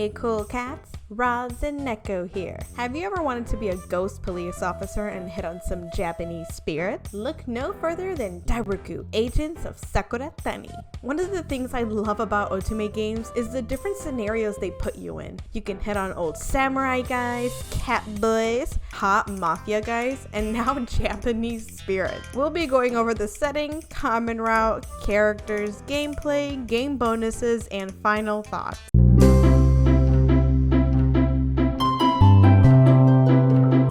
Hey cool cats, Roz and Neko here. Have you ever wanted to be a ghost police officer and hit on some Japanese spirits? Look no further than Dairoku Agents of Sakuratani. One of the things I love about otome games is the different scenarios they put you in. You can hit on old samurai guys, cat boys, hot mafia guys, and now Japanese spirits. We'll be going over the setting, common route, characters, gameplay, game bonuses, and final thoughts.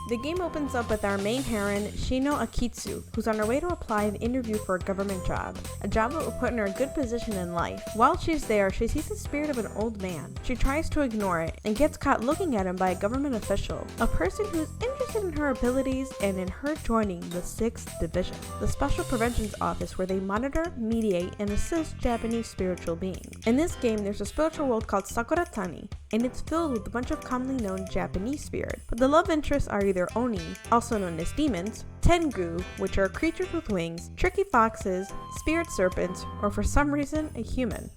The game opens up with our main heroine, Shino Akitsu, who's on her way to apply and interview for a government job, a job that will put her in a good position in life. While she's there, she sees the spirit of an old man. She tries to ignore it and gets caught looking at him by a government official, a person who's interested in her abilities and in her joining the 6th Division, the Special Preventions Office where they monitor, mediate, and assist Japanese spiritual beings. In this game, there's a spiritual world called Sakuratani, and it's filled with a bunch of commonly known Japanese spirits, but the love interests are either Oni, also known as demons, Tengu, which are creatures with wings, tricky foxes, spirit serpents, or for some reason, a human.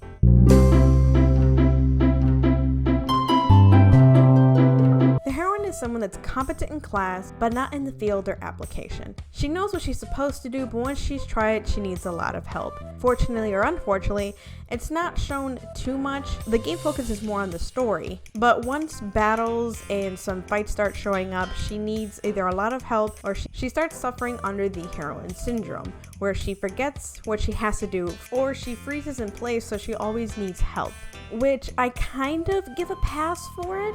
The heroine is someone that's competent in class, but not in the field or application. She knows what she's supposed to do, but once she's tried it, she needs a lot of help. Fortunately or unfortunately, it's not shown too much. The game focuses more on the story, but once battles and some fights start showing up, she needs either a lot of help or she starts suffering under the heroine syndrome, where she forgets what she has to do or she freezes in place, so she always needs help, which I kind of give a pass for it.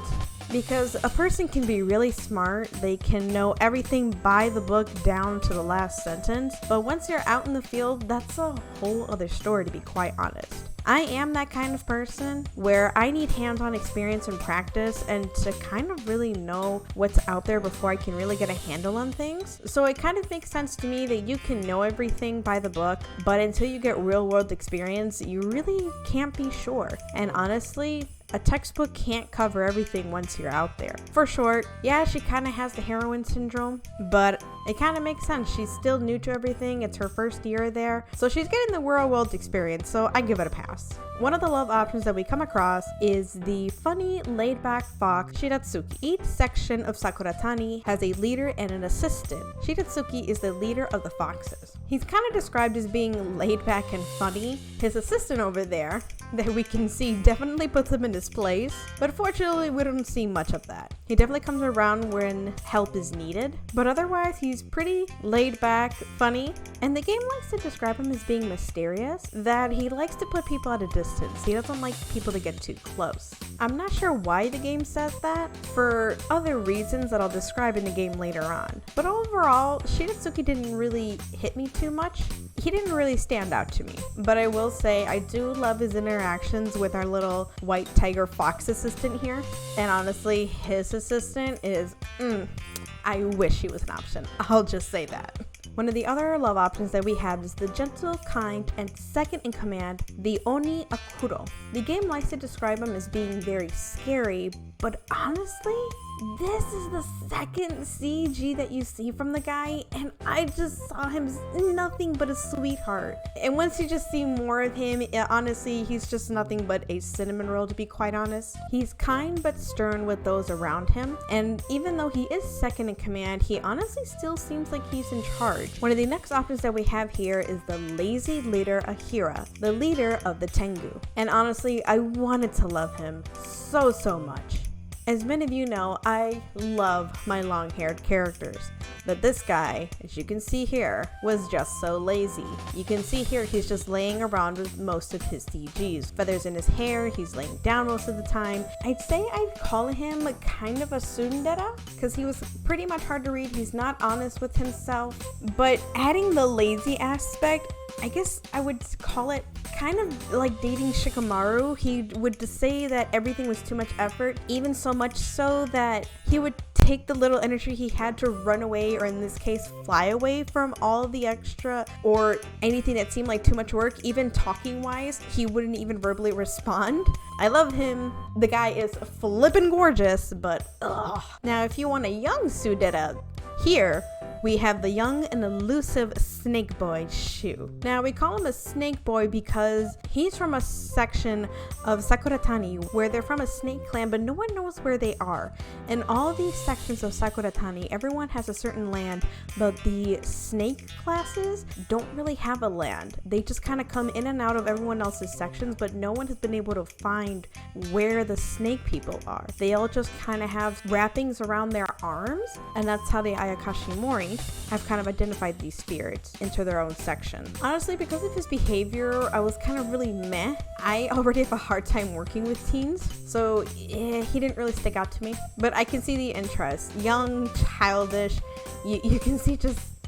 Because a person can be really smart, they can know everything by the book down to the last sentence, but once you're out in the field, that's a whole other story, to be quite honest. I am that kind of person where I need hands-on experience and practice and to kind of really know what's out there before I can really get a handle on things. So it kind of makes sense to me that you can know everything by the book, but until you get real-world experience, you really can't be sure. And honestly, a textbook can't cover everything once you're out there. For short, yeah, she kind of has the heroine syndrome, but it kind of makes sense. She's still new to everything. It's her first year there, so she's getting the real world experience, so I give it a pass. One of the love options that we come across is the funny, laid-back fox, Shiratsuki. Each section of Sakuratani has a leader and an assistant. Shiratsuki is the leader of the foxes. He's kind of described as being laid-back and funny. His assistant over there, that we can see, definitely puts him in his place, but fortunately we don't see much of that. He definitely comes around when help is needed, but otherwise he's pretty laid back, funny, and the game likes to describe him as being mysterious, that he likes to put people at a distance. He doesn't like people to get too close. I'm not sure why the game says that, for other reasons that I'll describe in the game later on. But overall, Shiratsuki didn't really hit me too much. He didn't really stand out to me, but I will say I do love his interactions with our little white tiger fox assistant here, and honestly, his assistant is, I wish he was an option. I'll just say that. One of the other love options that we have is the gentle, kind, and second in command, the Oni Akuro. The game likes to describe him as being very scary, but honestly, this is the second CG that you see from the guy, and I just saw him as nothing but a sweetheart. And once you just see more of him, honestly, he's just nothing but a cinnamon roll, to be quite honest. He's kind but stern with those around him, and even though he is second in command, he honestly still seems like he's in charge. One of the next options that we have here is the lazy leader Akira, the leader of the Tengu. And honestly, I wanted to love him so much. As many of you know, I love my long-haired characters, but this guy, as you can see here, was just so lazy. You can see here he's just laying around with most of his CGs. Feathers in his hair, he's laying down most of the time. I'd say I'd call him kind of a tsundere, because he was pretty much hard to read. He's not honest with himself, but adding the lazy aspect, I guess I would call it kind of like dating Shikamaru. He would say that everything was too much effort, even so much so that he would take the little energy he had to run away, or in this case fly away from all the extra or anything that seemed like too much work. Even talking wise, he wouldn't even verbally respond. I love him. The guy is flippin' gorgeous, but ugh. Now if you want a young tsundere, here we have the young and elusive snake boy, Shu. Now, we call him a snake boy because he's from a section of Sakuratani where they're from a snake clan, but no one knows where they are. In all these sections of Sakuratani, everyone has a certain land, but the snake classes don't really have a land. They just kind of come in and out of everyone else's sections, but no one has been able to find where the snake people are. They all just kind of have wrappings around their arms, and that's how the Ayakashi Mori have kind of identified these spirits into their own section. Honestly, because of his behavior, I was kind of really meh. I already have a hard time working with teens, so he didn't really stick out to me, but I can see the interest. Young, childish, you can see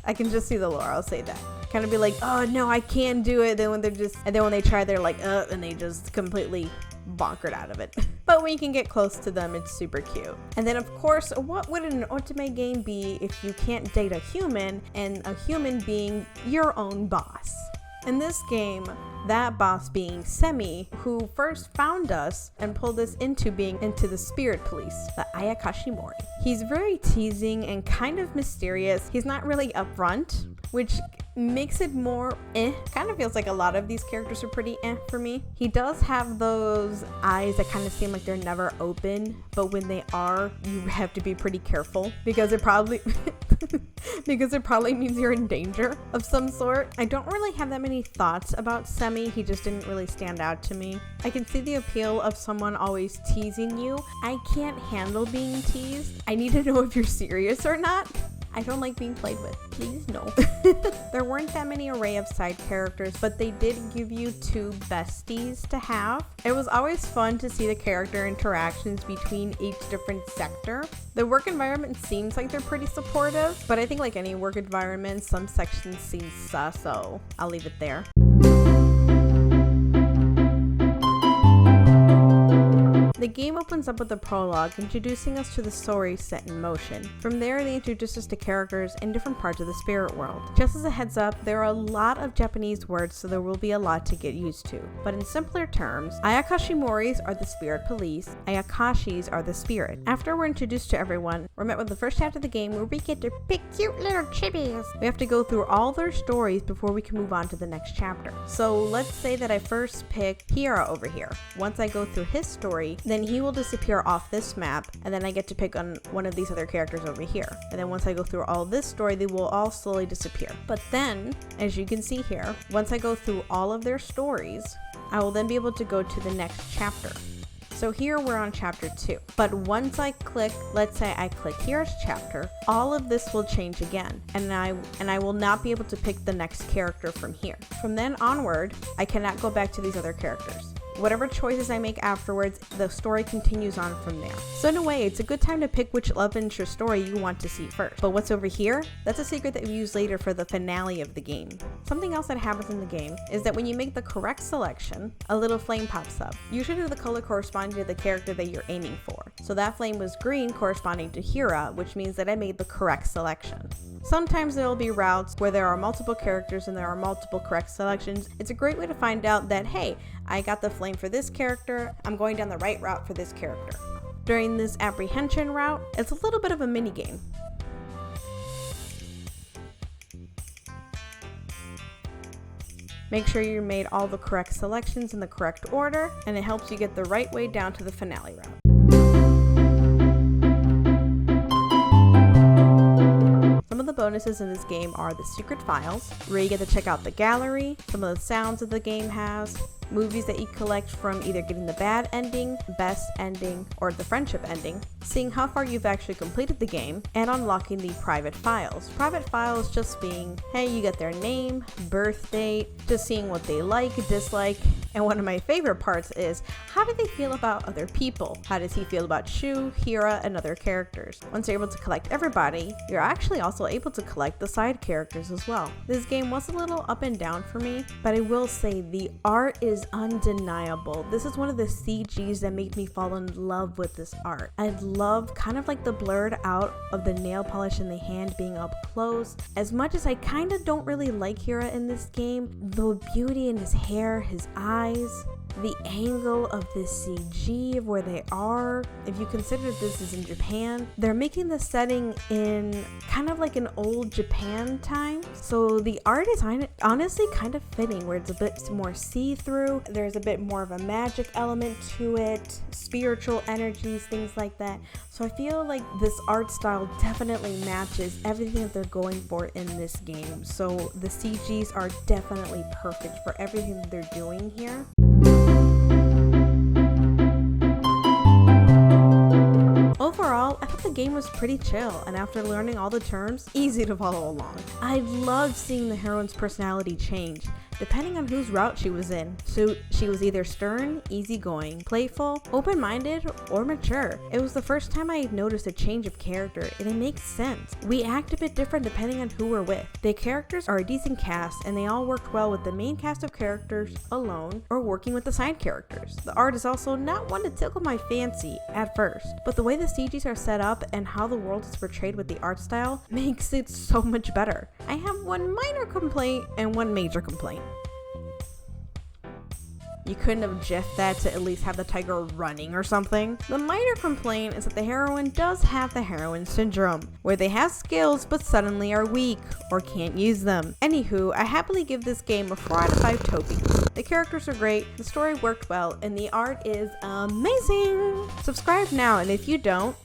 I can just see the lore, I'll say that. Kind of be like, oh no, I can't do it. Then when they try, they're like, and they just completely bonkered out of it. But when you can get close to them, it's super cute. And then of course, what would an otome game be if you can't date a human, and a human being your own boss? In this game, that boss being Semi, who first found us and pulled us into the spirit police, the Ayakashi Mori. He's very teasing and kind of mysterious. He's not really upfront, which makes it more kind of feels like a lot of these characters are pretty for me. He does have those eyes that kind of seem like they're never open, but when they are, you have to be pretty careful because it probably means you're in danger of some sort. I don't really have that many thoughts about Semi. He just didn't really stand out to me. I can see the appeal of someone always teasing you. I can't handle being teased. I need to know if you're serious or not. I don't like being played with. Please, no. There weren't that many array of side characters, but they did give you 2 besties to have. It was always fun to see the character interactions between each different sector. The work environment seems like they're pretty supportive, but I think like any work environment, some sections seem sus, so I'll leave it there. The game opens up with a prologue introducing us to the story set in motion. From there, they introduce us to characters in different parts of the spirit world. Just as a heads up, there are a lot of Japanese words, so there will be a lot to get used to. But in simpler terms, Ayakashi Moris are the spirit police, Ayakashis are the spirit. After we're introduced to everyone, we're met with the first half of the game where we get to pick cute little chibis. We have to go through all their stories before we can move on to the next chapter. So let's say that I first pick Hira over here. Once I go through his story, then he will disappear off this map, and then I get to pick on one of these other characters over here. And then once I go through all this story, they will all slowly disappear. But then, as you can see here, once I go through all of their stories, I will then be able to go to the next chapter. So here we're on chapter 2. But once I click, let's say I click Hira's chapter, all of this will change again. And I will not be able to pick the next character from here. From then onward, I cannot go back to these other characters. Whatever choices I make afterwards, the story continues on from there. So in a way, it's a good time to pick which love interest story you want to see first. But what's over here? That's a secret that we use later for the finale of the game. Something else that happens in the game is that when you make the correct selection, a little flame pops up, usually the color corresponding to the character that you're aiming for. So that flame was green, corresponding to Hira, which means that I made the correct selection. Sometimes there will be routes where there are multiple characters and there are multiple correct selections. It's a great way to find out that, hey, I got the flame for this character, I'm going down the right route for this character. During this apprehension route, it's a little bit of a mini game. Make sure you made all the correct selections in the correct order, and it helps you get the right way down to the finale route. Some of the bonuses in this game are the secret files, where you get to check out the gallery, some of the sounds that the game has, movies that you collect from either getting the bad ending, best ending, or the friendship ending, seeing how far you've actually completed the game, and unlocking the private files. Private files just being, hey, you get their name, birth date, just seeing what they like, dislike, and one of my favorite parts is, how do they feel about other people? How does he feel about Shu, Hira, and other characters? Once you're able to collect everybody, you're actually also able to collect the side characters as well. This game was a little up and down for me, but I will say the art is undeniable. This is one of the CGs that made me fall in love with this art. I love kind of like the blurred out of the nail polish in the hand being up close. As much as I kind of don't really like Hira in this game, the beauty in his hair, his eyes, The angle of this CG of where they are, if you consider this is in Japan, they're making the setting in kind of like an old Japan time. So the art is honestly kind of fitting, where it's a bit more see-through. There's a bit more of a magic element to it, spiritual energies, things like that. So I feel like this art style definitely matches everything that they're going for in this game. So the CGs are definitely perfect for everything that they're doing here. Overall, I thought the game was pretty chill, and after learning all the terms, easy to follow along. I loved seeing the heroine's personality change, depending on whose route she was in. So she was either stern, easygoing, playful, open-minded, or mature. It was the first time I had noticed a change of character, and it makes sense. We act a bit different depending on who we're with. The characters are a decent cast, and they all worked well with the main cast of characters alone, or working with the side characters. The art is also not one to tickle my fancy at first, but the way the CGs are set up and how the world is portrayed with the art style makes it so much better. I have one minor complaint and one major complaint. You couldn't have jiffed that to at least have the tiger running or something. The minor complaint is that the heroine does have the heroine syndrome, where they have skills but suddenly are weak or can't use them. Anywho, I happily give this game a 4 out of 5 topies. The characters are great, the story worked well, and the art is amazing. Subscribe now, and if you don't,